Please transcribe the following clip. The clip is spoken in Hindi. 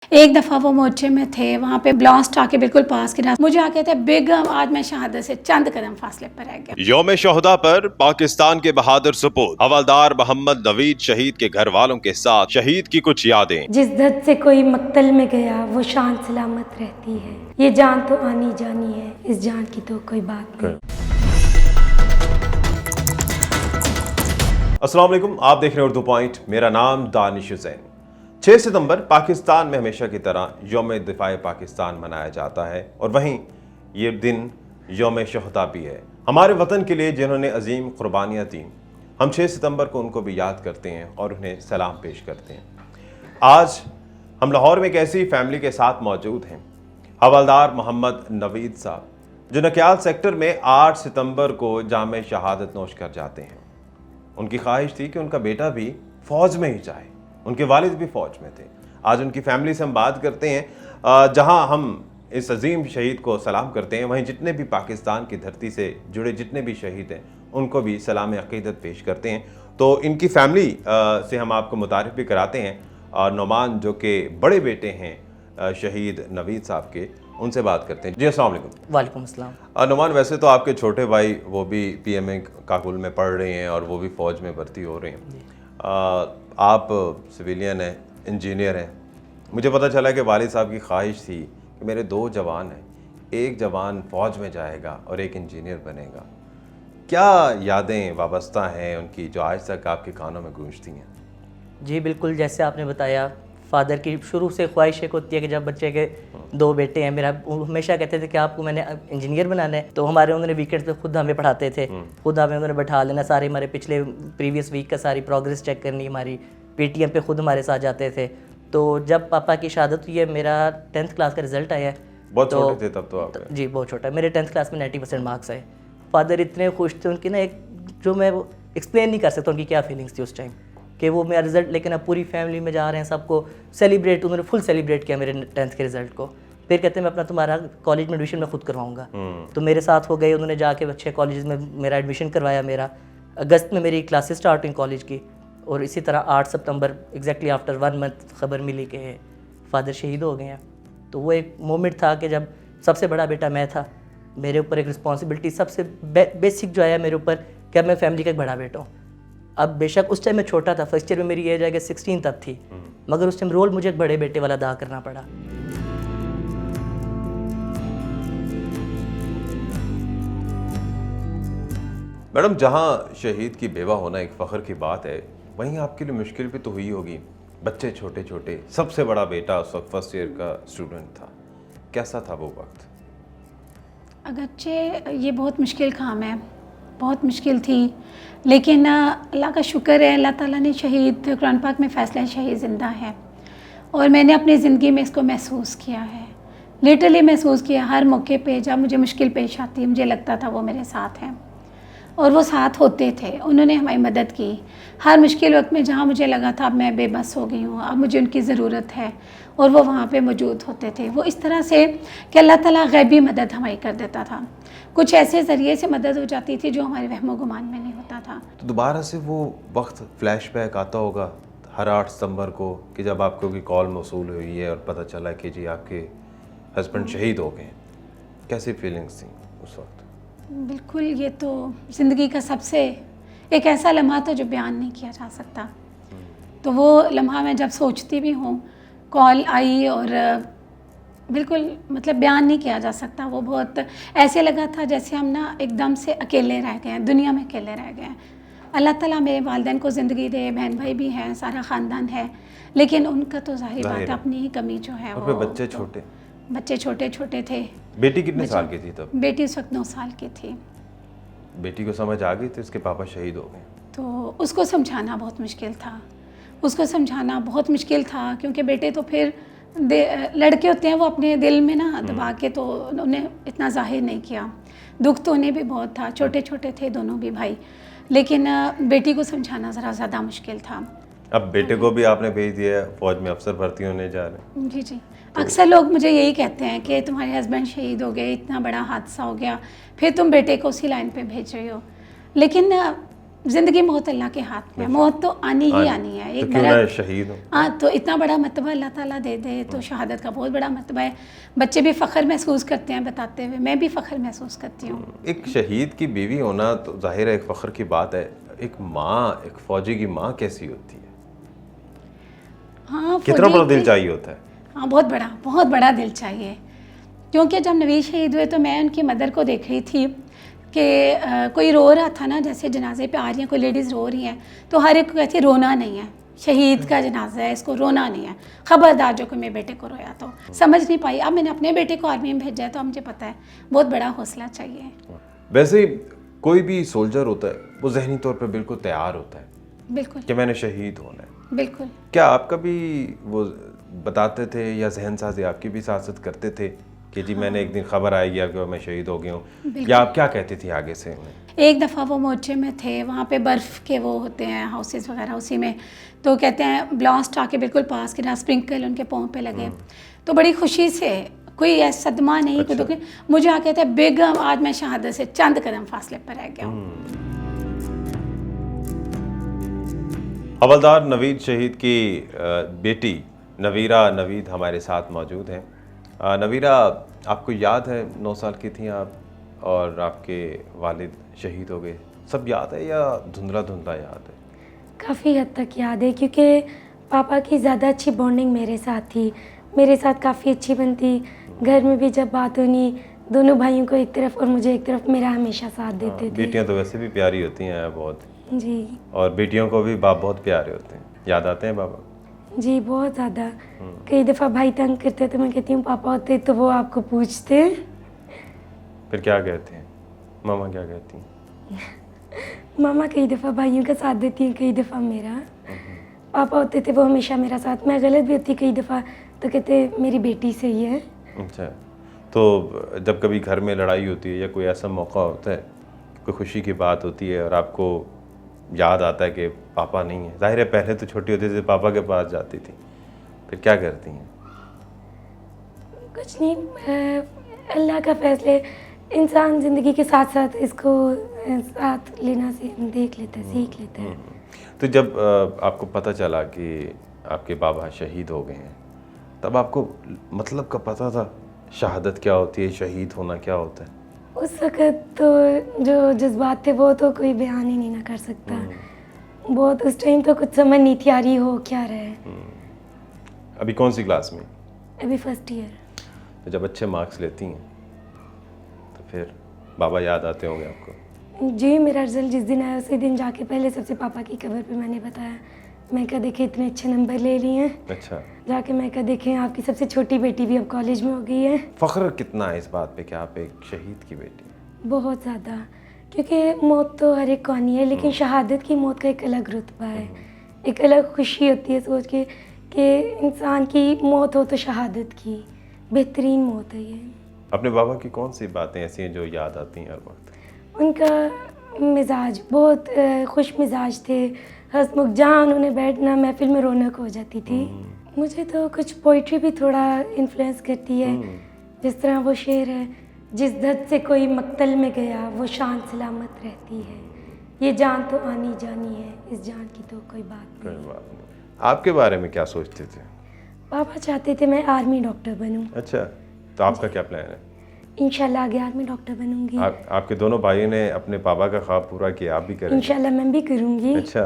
एक दफ़ा वो मोर्चे में थे, वहाँ पे ब्लास्ट आके बिल्कुल पास गिरा। मुझे आके थे बेगम, आज मैं शहादत से चंद कदम फासले पर रह गया। यौम शोहदा पर पाकिस्तान के बहादुर सपूत हवलदार मोहम्मद नवीद शहीद के घर वालों के साथ शहीद की कुछ यादें। जिस दर्द से कोई मक्तल में गया वो शान सलामत रहती है। ये जान तो आनी जानी है, इस जान की तो कोई बात नहीं। अस्सलाम वालेकुम, आप देख रहे हैं उर्दू पॉइंट। मेरा नाम दानिश हुसैन। 6 सितंबर पाकिस्तान में हमेशा की तरह यौम दिफाए पाकिस्तान मनाया जाता है और वहीं ये दिन यौम शोहदा भी है। हमारे वतन के लिए जिन्होंने अजीम कुर्बानियाँ दी, हम 6 सितंबर को उनको भी याद करते हैं और उन्हें सलाम पेश करते हैं। आज हम लाहौर में एक ऐसी फैमिली के साथ मौजूद हैं, हवलदार मोहम्मद नवीद साहब, जो नक्याल सेक्टर में 8 सितंबर को जाम शहादत नोश कर जाते हैं। उनकी ख्वाहिश थी कि उनका बेटा भी फ़ौज में ही जाए, उनके वालिद भी फ़ौज में थे। आज उनकी फैमिली से हम बात करते हैं। जहां हम इस अजीम शहीद को सलाम करते हैं, वहीं जितने भी पाकिस्तान की धरती से जुड़े जितने भी शहीद हैं उनको भी सलाम अक़ीदत पेश करते हैं। तो इनकी फैमिली से हम आपको मुतारिफ भी कराते हैं। नुमान जो कि बड़े बेटे हैं शहीद नवीद साहब के, उनसे बात करते हैं। जी अस्सलाम वालेकुम। वालेकुम अस्सलाम। नुमान, वैसे तो आपके छोटे भाई वो भी PMA काबुल में पढ़ रहे हैं और वो भी फ़ौज में भर्ती हो रहे हैं। आप सिविलियन हैं, इंजीनियर हैं। मुझे पता चला कि वालिद साहब की ख्वाहिश थी कि मेरे 2 जवान हैं, एक जवान फ़ौज में जाएगा और एक इंजीनियर बनेगा। क्या यादें वाबस्ता हैं उनकी जो आज तक आपके कानों में गूंजती हैं? जी बिल्कुल, जैसे आपने बताया, फ़ादर की शुरू से ख्वाहिश एक होती है कि जब बच्चे के 2 बेटे हैं, मेरा वो हमेशा कहते थे कि आपको मैंने इंजीनियर बनाना है। तो हमारे उन्होंने वीकेंड पे खुद हमें पढ़ाते थे, खुद हमें उन्होंने बैठा लेना, सारे हमारे पिछले प्रीवियस वीक का सारी प्रोग्रेस चेक करनी, हमारी PTM पे खुद हमारे साथ जाते थे। तो जब पापा की शहादत हुई है, मेरा 10th क्लास का रिजल्ट आया है। बहुत छोटे थे तब तो आप? जी बहुत छोटा। मेरे 10th क्लास में 90% मार्क्स आए। फादर इतने खुश थे, उनकी ना एक जो मैं वो एक्सप्लेन नहीं कर सकता उनकी क्या फीलिंग्स थी उस टाइम कि वो मेरा रिज़ल्ट लेकिन अब पूरी फैमिली में जा रहे हैं, सबको सेलिब्रेट, उन्होंने फुल सेलिब्रेट किया मेरे 10th के रिज़ल्ट को। फिर कहते हैं मैं अपना तुम्हारा कॉलेज में एडमिशन मैं खुद करवाऊंगा। तो मेरे साथ हो गए, उन्होंने जाके अच्छे कॉलेज में मेरा एडमिशन करवाया। मेरा अगस्त में मेरी क्लासेस स्टार्ट हुई कॉलेज की, और इसी तरह 8 सितंबर एग्जैक्टली आफ्टर 1 मंथ खबर मिली कि फादर शहीद हो गए हैं। तो वो एक मोमेंट था कि जब सबसे बड़ा बेटा मैं था, मेरे ऊपर एक रिस्पॉन्सिबिलिटी सबसे बेसिक जो आया मेरे ऊपर कि अब मैं फैमिली का एक बड़ा बेटा हूँ। अब बेशक उस टाइम मैं छोटा था, फर्स्ट ईयर में मेरी एज आएगा 16 तक थी, मगर उस टाइम रोल मुझे एक बड़े बेटे वाला अदा करना पड़ा। मैडम, जहाँ शहीद की बेवा होना एक फ़ख्र की बात है, वहीं आपके लिए मुश्किल भी तो हुई होगी। बच्चे छोटे छोटे, सबसे बड़ा बेटा उस वक्त फर्स्ट ईयर का स्टूडेंट था। कैसा था वो वक्त? अगरचे ये बहुत मुश्किल काम है, बहुत मुश्किल थी, लेकिन अल्लाह का शुक्र है, अल्लाह ताला ने शहीद, कुरान पाक में फ़ैसला है शहीद ज़िंदा है, और मैंने अपनी ज़िंदगी में इसको महसूस किया है, लिटरली महसूस किया। हर मौके पे जब मुझे मुश्किल पेश आती, मुझे लगता था वो मेरे साथ हैं और वो साथ होते थे। उन्होंने हमारी मदद की हर मुश्किल वक्त में। जहाँ मुझे लगा था अब मैं बेबस हो गई हूँ, अब मुझे उनकी ज़रूरत है, और वो वहाँ पे मौजूद होते थे। वो इस तरह से कि अल्लाह ताला गैबी मदद हमारी कर देता था। कुछ ऐसे ज़रिए से मदद हो जाती थी जो हमारे वहमो गुमान में नहीं होता था। तो दोबारा से वो वक्त फ्लैशबैक आता होगा हर 8 सितंबर को कि जब आपको भी कॉल मौसूल हुई है और पता चला कि जी आपके हस्बैंड शहीद हो गए। कैसी फीलिंग्स थी उस वक्त? बिल्कुल, ये तो ज़िंदगी का सबसे एक ऐसा लम्हा था जो बयान नहीं किया जा सकता। तो वो लम्हा मैं जब सोचती भी हूँ, कॉल आई और बिल्कुल मतलब बयान नहीं किया जा सकता। वो बहुत ऐसे लगा था जैसे हम ना एकदम से अकेले रह गए हैं, दुनिया में अकेले रह गए हैं। अल्लाह ताला मेरे वालिदैन को ज़िंदगी दे, बहन भाई भी हैं, सारा ख़ानदान है, लेकिन उनका तो ज़ाहिर बात है अपनी ही कमी जो है वो। बच्चे छोटे, बच्चे छोटे छोटे थे। बेटी कितने साल की थी तब? बेटी उस वक्त 9 साल की थी। बेटी को समझ आ गई थी उसके पापा शहीद हो गए? तो उसको समझाना बहुत मुश्किल था, उसको समझाना बहुत मुश्किल था, क्योंकि बेटे तो फिर लड़के होते हैं, वो अपने दिल में ना दबा के तो उन्हें इतना जाहिर नहीं किया। दुख तो उन्हें भी बहुत था, छोटे छोटे थे दोनों भी भाई, लेकिन बेटी को समझाना ज़रा ज़्यादा मुश्किल था। अब बेटे को भी आपने भेज दिया, फौज में अफसर भर्ती होने जा रहे हैं। जी जी, अक्सर लोग मुझे यही कहते हैं कि तुम्हारे हस्बैंड शहीद हो गए, इतना बड़ा हादसा हो गया, फिर तुम बेटे को उसी लाइन पे भेज रही हो। लेकिन ज़िंदगी मौत अल्लाह के हाथ में है, मौत तो आनी ही आनी है। तो एक क्यों बड़ा ना शहीद हो। हाँ, तो इतना बड़ा मर्तबा अल्लाह ताला दे दे तो शहादत का बहुत बड़ा मर्तबा है। बच्चे भी फ़ख्र महसूस करते हैं बताते हुए, मैं भी फ़ख्र महसूस करती हूँ। एक शहीद की बीवी होना तो जाहिर है एक फ़ख्र की बात है। एक माँ, एक फ़ौजी की माँ कैसी होती है? हाँ, कितना फौजी बड़ा दिल की- चाहिए होता है? हाँ, बहुत बड़ा दिल चाहिए। क्योंकि जब नवीद शहीद हुए तो मैं उनकी मदर को देख रही थी कि कोई रो रहा था ना, जैसे जनाजे पे आ रही हैं कोई लेडीज़ रो रही हैं, तो हर एक को कहती है रोना नहीं है, शहीद का जनाजा है, इसको रोना नहीं है, ख़बरदार जो कोई मेरे बेटे को रोया तो। समझ नहीं पाई। अब मैंने अपने बेटे को आर्मी में भेजा है तो मुझे पता है बहुत बड़ा हौसला चाहिए। वैसे कोई भी सोल्जर होता है वो जहनी तौर पर बिल्कुल तैयार होता है बिल्कुल कि मैंने शहीद होना है। बिल्कुल। क्या आपका भी वो बताते थे या जहन साजी आपकी भी साथ करते थे कि जी मैंने एक दिन खबर आएगी आपको मैं शहीद हो गया हूँ, या आप क्या कहती थी आगे से? एक दफ़ा वो मोर्चे में थे, वहाँ पे बर्फ़ के वो होते हैं हाउसेस वगैरह, उसी में तो कहते हैं ब्लास्ट आके बिल्कुल पास के ना स्प्रिंकल उनके पाँव पे लगे, तो बड़ी खुशी से, कोई ऐसा सदमा नहीं कोई दुख नहीं, मुझे आके कहते हैं बेगम आज मैं शहादत से चंद कदम फासले पर रह गया हूँ। हवलदार नवीद शहीद की बेटी नवीरा नवीद हमारे साथ मौजूद हैं। नवीरा, आपको याद है 9 साल की थी आप और आपके वालिद शहीद हो गए, सब याद है या धुंधला धुंधला याद है? काफ़ी हद तक याद है क्योंकि पापा की ज़्यादा अच्छी बॉन्डिंग मेरे साथ थी, मेरे साथ काफ़ी अच्छी बनती। घर में भी जब बात होनी, दोनों भाइयों को एक तरफ और मुझे एक तरफ, मेरा हमेशा साथ देते थे। बेटियां तो वैसे भी प्यारी होती हैं बहुत, जी और बेटियों को भी बाप बहुत प्यारे होते हैं। याद आते हैं बाबा? जी बहुत ज़्यादा। कई दफ़ा भाई तंग करते तो मैं कहती हूँ पापा होते तो वो आपको पूछते। फिर क्या कहते हैं मामा, क्या कहती हैं? मामा कई दफ़ा भाइयों का साथ देती हैं, कई दफ़ा मेरा। पापा होते थे वो हमेशा मेरा साथ, मैं गलत भी होती कई दफ़ा तो कहते मेरी बेटी सही है। अच्छा, तो जब कभी घर में लड़ाई होती है या कोई ऐसा मौका होता है, कोई खुशी की बात होती है और आपको याद आता है कि पापा नहीं है, जाहिर है पहले तो छोटी होती थी पापा के पास जाती थी, फिर क्या करती हैं? कुछ नहीं, अल्लाह का फैसले, इंसान ज़िंदगी के साथ साथ इसको साथ लेना से देख लेता है, सीख लेता है। तो जब आपको पता चला कि आपके बाबा शहीद हो गए हैं, तब आपको मतलब का पता था शहादत क्या होती है, शहीद होना क्या होता है? उस वक़्त तो जो जज्बात थे वो तो कोई बयान ही नहीं ना कर सकता। बहुत उस टाइम तो कुछ समझ नहीं थी आ रही हो क्या रहा है। अभी कौन सी क्लास में? अभी फर्स्ट ईयर। तो जब अच्छे मार्क्स लेती हैं तो फिर बाबा याद आते होंगे आपको? जी, मेरा रिज़ल्ट जिस दिन आया उसी दिन जाके पहले सबसे पापा की कब्र पे मैंने बताया, मैं कहा देखे इतने अच्छे नंबर ले लिए हैं। अच्छा, जाके मैं कहा देखें आपकी सबसे छोटी बेटी भी अब कॉलेज में हो गई है। फ़ख्र कितना है इस बात पे कि आप एक शहीद की बेटी हैं? बहुत ज़्यादा, क्योंकि मौत तो हर एक को आनी है, लेकिन शहादत की मौत का एक अलग रुतबा है, एक अलग खुशी होती है सोच के कि इंसान की मौत हो तो शहादत की बेहतरीन मौत है ये। अपने बाबा की कौन सी बातें ऐसी हैं जो याद आती हैं हर वक्त? उनका मिजाज बहुत खुश मिजाज थे, हंसमुख, जहाँ उन्होंने बैठना महफिल में रौनक हो जाती थी। मुझे तो कुछ पोइट्री भी थोड़ा इन्फ्लुएंस करती है, जिस तरह वो शेर है, जिस दर्द से कोई मक्तल में गया वो शान सलामत रहती है, ये जान तो आनी जानी है, इस जान की तो कोई बात कोई नहीं। बात नहीं। आपके बारे में क्या सोचते थे? पापा चाहते थे मैं आर्मी डॉक्टर बनूं। अच्छा, तो आपका क्या प्लान है? इंशाल्लाह आगे आर्मी डॉक्टर बनूंगी। आपके दोनों भाइयों ने अपने पापा का ख्वाब पूरा किया, आप भी करेंगे? इंशाल्लाह मैं भी करूंगी। अच्छा।